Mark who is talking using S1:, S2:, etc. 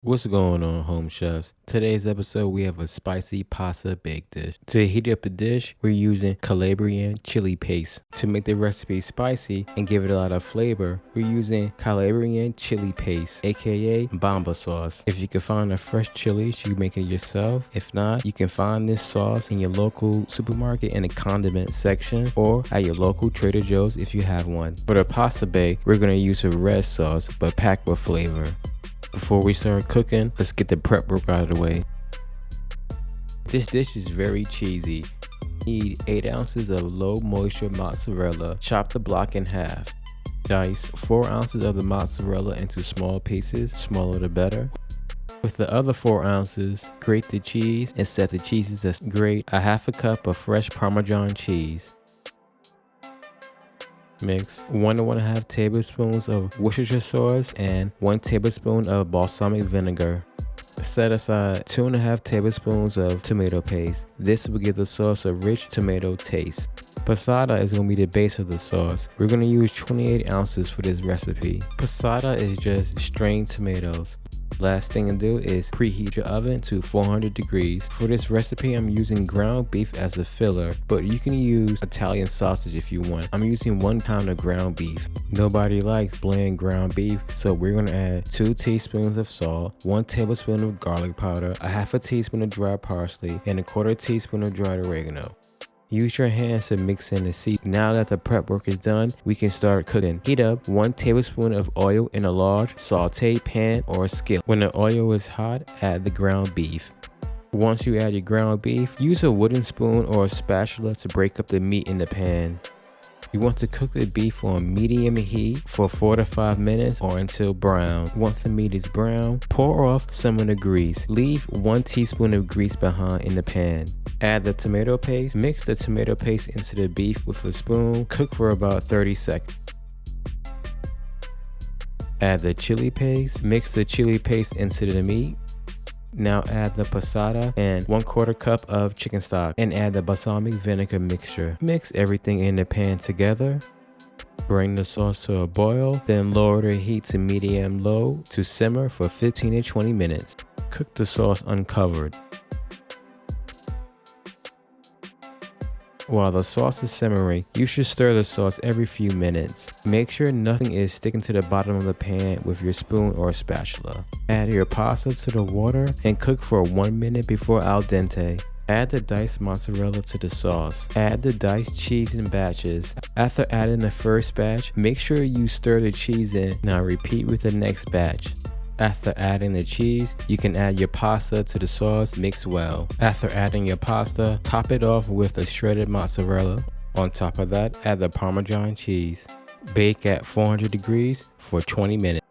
S1: What's going on, home chefs? Today's episode, we have a spicy pasta baked dish. To heat up the dish, we're using Calabrian chili paste. To make the recipe spicy and give it a lot of flavor, we're using Calabrian chili paste, aka Bamba sauce. If you can find a fresh chilies, you make it yourself. If not, you can find this sauce in your local supermarket in the condiment section or at your local Trader Joe's if you have one. For the pasta bake, we're going to use a red sauce but packed with flavor. Before we start cooking, let's get the prep work out of the way. This dish is very cheesy. You need 8 ounces of low moisture mozzarella. Chop the block in half. Dice 4 ounces of the mozzarella into small pieces, smaller the better. With the other 4 ounces, grate the cheese and set the cheeses as grate a half a cup of fresh Parmesan cheese. Mix 1 to 1.5 tablespoons of Worcestershire sauce and 1 tablespoon of balsamic vinegar. Set aside 2.5 tablespoons of tomato paste. This will give the sauce a rich tomato taste. Passata is going to be the base of the sauce. We're going to use 28 ounces for this recipe. Passata is just strained tomatoes. Last thing to do is preheat your oven to 400 degrees. For this recipe, I'm using ground beef as a filler, but you can use Italian sausage if you want. I'm using 1 pound of ground beef. Nobody likes bland ground beef, so we're going to add 2 teaspoons of salt, 1 tablespoon of garlic powder, a half a teaspoon of dry parsley, and a 1/4 teaspoon of dried oregano. Use your hands to mix in the seasoning. Now that the prep work is done, we can start cooking. Heat up 1 tablespoon of oil in a large sauté pan or skillet. When the oil is hot, add the ground beef. Once you add your ground beef, use a wooden spoon or a spatula to break up the meat in the pan. You want to cook the beef on medium heat for 4 to 5 minutes or until brown. Once the meat is brown, pour off some of the grease. Leave 1 teaspoon of grease behind in the pan. Add the tomato paste. Mix the tomato paste into the beef with a spoon. Cook for about 30 seconds. Add the chili paste. Mix the chili paste into the meat. Now add the passata and 1/4 cup of chicken stock and add the balsamic vinegar mixture. Mix everything in the pan together. Bring the sauce to a boil, then lower the heat to medium-low to simmer for 15 to 20 minutes. Cook the sauce uncovered. While the sauce is simmering, you should stir the sauce every few minutes. Make sure nothing is sticking to the bottom of the pan with your spoon or spatula. Add your pasta to the water and cook for 1 minute before al dente. Add the diced mozzarella to the sauce. Add the diced cheese in batches. After adding the first batch, make sure you stir the cheese in. Now repeat with the next batch. After adding the cheese, you can add your pasta to the sauce, mix well. After adding your pasta, top it off with the shredded mozzarella. On top of that, add the Parmesan cheese. Bake at 400 degrees for 20 minutes.